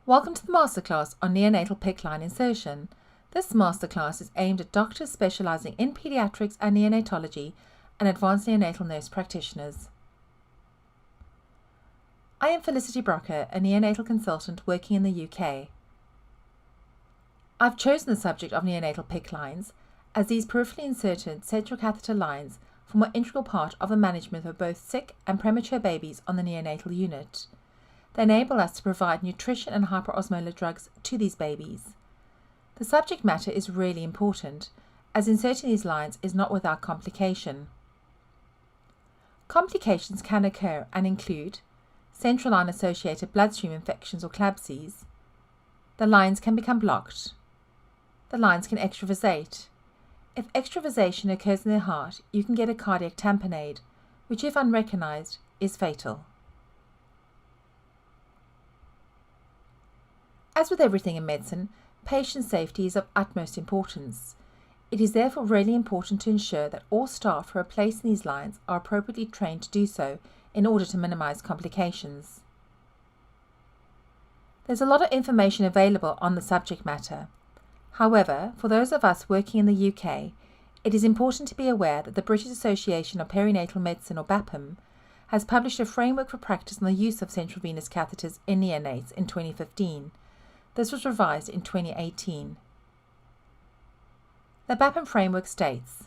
Welcome to the Masterclass on Neonatal PICC line insertion. This Masterclass is aimed at doctors specialising in paediatrics and neonatology and advanced neonatal nurse practitioners. I am Felicity Brocker, a neonatal consultant working in the UK. I've chosen the subject of neonatal PICC lines as these peripherally inserted central catheter lines form an integral part of the management of both sick and premature babies on the neonatal unit. They enable us to provide nutrition and hyperosmolar drugs to these babies. The subject matter is really important, as inserting these lines is not without complication. Complications can occur and include central line associated bloodstream infections or CLABSIs. The lines can become blocked. The lines can extravasate. If extravasation occurs in the heart, you can get a cardiac tamponade, which if unrecognized is fatal. As with everything in medicine, patient safety is of utmost importance. It is therefore really important to ensure that all staff who are placed in these lines are appropriately trained to do so in order to minimize complications. There's a lot of information available on the subject matter. However, for those of us working in the UK, it is important to be aware that the British Association of Perinatal Medicine, or BAPM, has published a framework for practice on the use of central venous catheters in neonates in 2015. This was revised in 2018. The BAPM framework states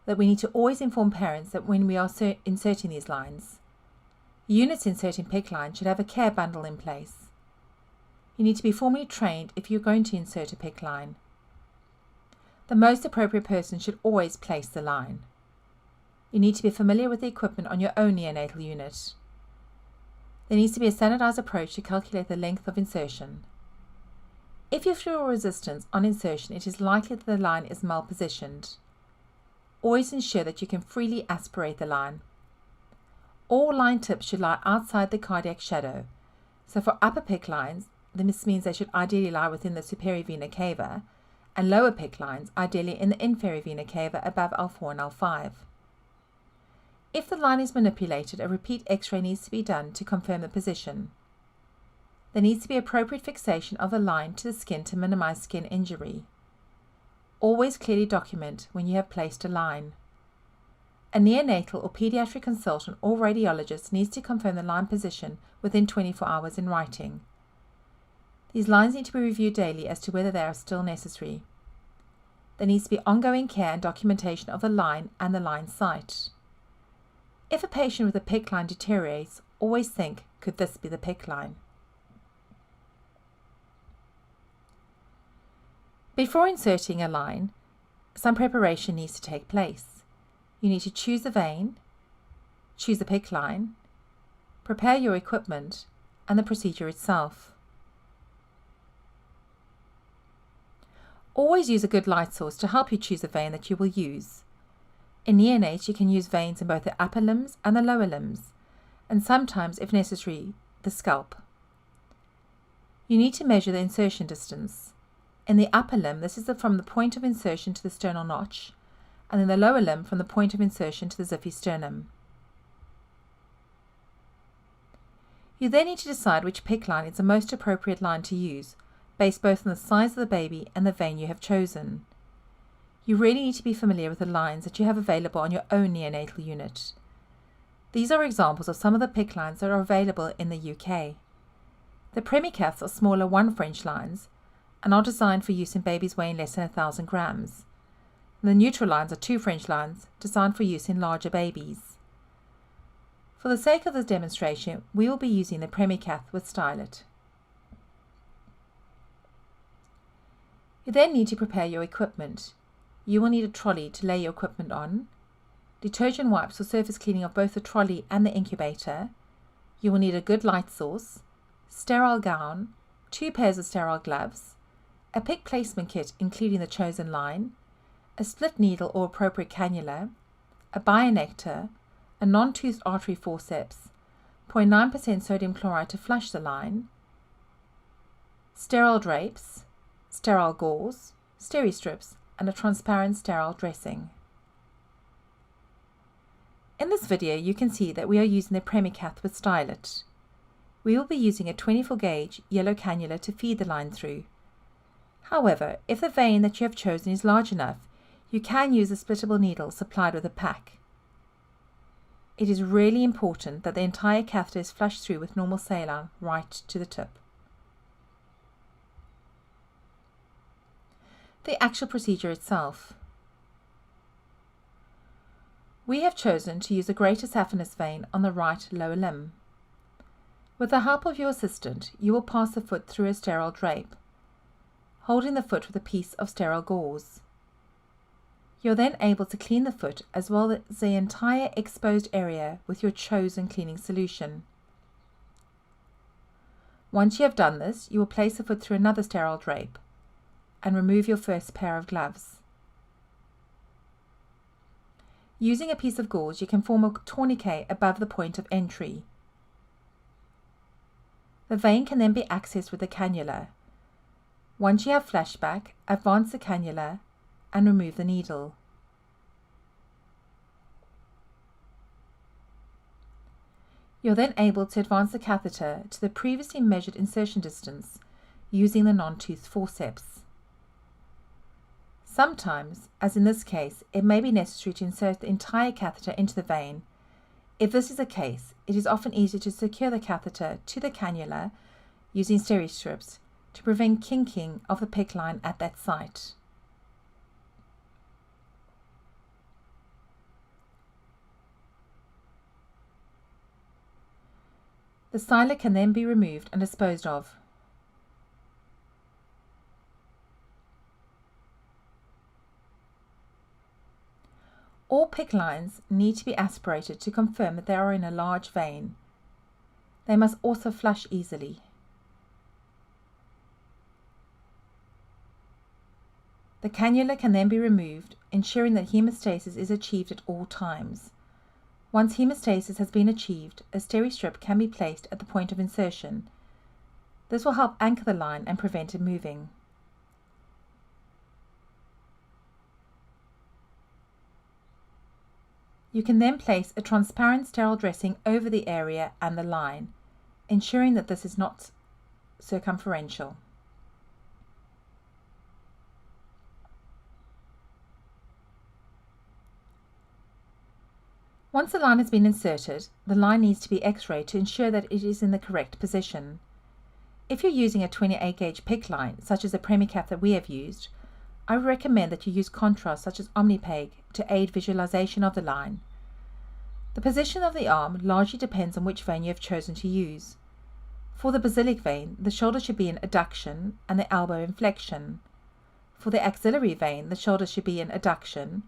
that we need to always inform parents that when we are inserting these lines, units inserting PICC lines should have a care bundle in place. You need to be formally trained if you're going to insert a PICC line. The most appropriate person should always place the line. You need to be familiar with the equipment on your own neonatal unit. There needs to be a standardized approach to calculate the length of insertion. If you feel resistance on insertion, it is likely that the line is malpositioned. Always ensure that you can freely aspirate the line. All line tips should lie outside the cardiac shadow. So for upper PICC lines, this means they should ideally lie within the superior vena cava, and lower PICC lines ideally in the inferior vena cava above L4 and L5. If the line is manipulated, a repeat X-ray needs to be done to confirm the position. There needs to be appropriate fixation of the line to the skin to minimize skin injury. Always clearly document when you have placed a line. A neonatal or pediatric consultant or radiologist needs to confirm the line position within 24 hours in writing. These lines need to be reviewed daily as to whether they are still necessary. There needs to be ongoing care and documentation of the line and the line site. If a patient with a PICC line deteriorates, always think, could this be the PICC line? Before inserting a line, some preparation needs to take place. You need to choose a vein, choose the PICC line, prepare your equipment, and the procedure itself. Always use a good light source to help you choose a vein that you will use. In neonates, you can use veins in both the upper limbs and the lower limbs, and sometimes, if necessary, the scalp. You need to measure the insertion distance. In the upper limb, this is from the point of insertion to the sternal notch, and in the lower limb from the point of insertion to the Xiphus sternum. You then need to decide which PICC line is the most appropriate line to use, based both on the size of the baby and the vein you have chosen. You really need to be familiar with the lines that you have available on your own neonatal unit. These are examples of some of the PICC lines that are available in the UK. The PICCs are smaller 1 French lines and are designed for use in babies weighing less than 1,000 grams. And the neutral lines are 2 French lines designed for use in larger babies. For the sake of this demonstration, we will be using the PICC with stylet. You then need to prepare your equipment. You will need a trolley to lay your equipment on, detergent wipes for surface cleaning of both the trolley and the incubator. You will need a good light source, sterile gown, 2 pairs of sterile gloves, a PICC placement kit including the chosen line, a split needle or appropriate cannula, a bionector, a non-toothed artery forceps, 0.9% sodium chloride to flush the line, sterile drapes, sterile gauze, steri-strips, and a transparent sterile dressing. In this video you can see that we are using the PICC with stylet. we will be using a 24 gauge yellow cannula to feed the line through. However, if the vein that you have chosen is large enough, you can use a splittable needle supplied with a PICC. It is really important that the entire catheter is flushed through with normal saline right to the tip. The actual procedure itself. We have chosen to use a greater saphenous vein on the right lower limb. With the help of your assistant, you will pass the foot through a sterile drape, holding the foot with a piece of sterile gauze. You're then able to clean the foot as well as the entire exposed area with your chosen cleaning solution. Once you have done this, you will place the foot through another sterile drape and remove your first pair of gloves. Using a piece of gauze, you can form a tourniquet above the point of entry. The vein can then be accessed with a cannula. Once you have flashback, advance the cannula and remove the needle. You're then able to advance the catheter to the previously measured insertion distance using the non-toothed forceps. Sometimes, as in this case, it may be necessary to insert the entire catheter into the vein. If this is the case, it is often easier to secure the catheter to the cannula using steri strips to prevent kinking of the PICC line at that site. The stylet can then be removed and disposed of. All PICC lines need to be aspirated to confirm that they are in a large vein. They must also flush easily. The cannula can then be removed, ensuring that hemostasis is achieved at all times. Once hemostasis has been achieved, a steri strip can be placed at the point of insertion. This will help anchor the line and prevent it moving. You can then place a transparent sterile dressing over the area and the line, ensuring that this is not circumferential. Once the line has been inserted, the line needs to be x-rayed to ensure that it is in the correct position. If you're using a 28 gauge PICC line, such as the Premier Cath that we have used, I would recommend that you use contrast such as OmniPEG to aid visualization of the line. The position of the arm largely depends on which vein you have chosen to use. For the basilic vein, the shoulder should be in adduction and the elbow in flexion. For the axillary vein, the shoulder should be in adduction,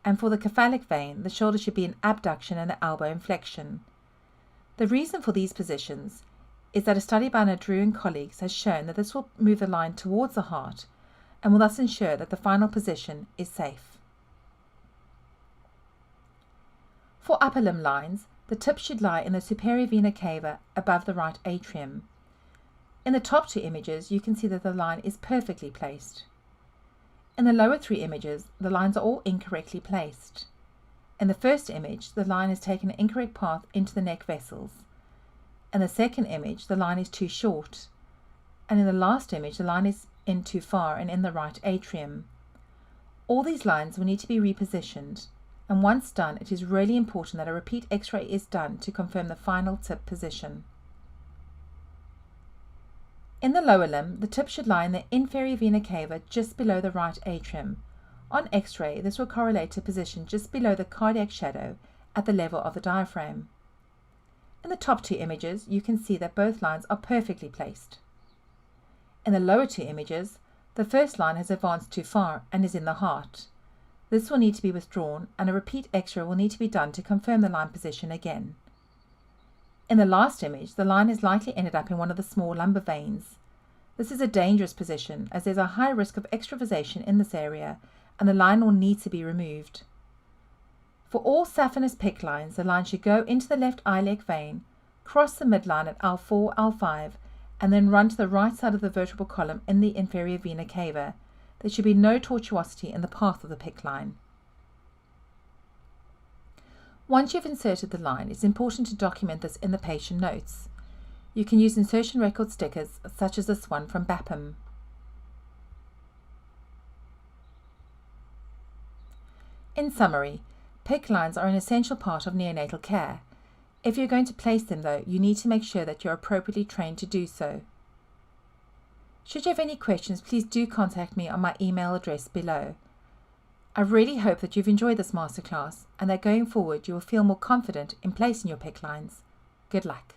and for the cephalic vein, the shoulder should be in abduction and the elbow in flexion. The reason for these positions is that a study by Nadru and colleagues has shown that this will move the line towards the heart and will thus ensure that the final position is safe. For upper limb lines, the tip should lie in the superior vena cava above the right atrium. In the top two images, you can see that the line is perfectly placed. In the lower three images, the lines are all incorrectly placed. In the first image, the line has taken an incorrect path into the neck vessels. In the second image, the line is too short. And in the last image, the line is in too far and in the right atrium. All these lines will need to be repositioned, and once done, it is really important that a repeat X-ray is done to confirm the final tip position. In the lower limb, the tip should lie in the inferior vena cava just below the right atrium. On X-ray, this will correlate to position just below the cardiac shadow at the level of the diaphragm. In the top two images, you can see that both lines are perfectly placed. In the lower two images, the first line has advanced too far and is in the heart. This will need to be withdrawn, and a repeat X-ray will need to be done to confirm the line position again. In the last image, the line has likely ended up in one of the small lumbar veins. This is a dangerous position as there's a high risk of extravasation in this area, and the line will need to be removed. For all saphenous PICC lines, the line should go into the left iliac vein, cross the midline at L4, L5, and then run to the right side of the vertebral column in the inferior vena cava. There should be no tortuosity in the path of the PICC line. Once you've inserted the line, it's important to document this in the patient notes. You can use insertion record stickers such as this one from BAPM. In summary, PICC lines are an essential part of neonatal care. If you're going to place them though, you need to make sure that you're appropriately trained to do so. Should you have any questions, please do contact me on my email address below. I really hope that you've enjoyed this masterclass and that going forward you will feel more confident in placing your PICC lines. Good luck.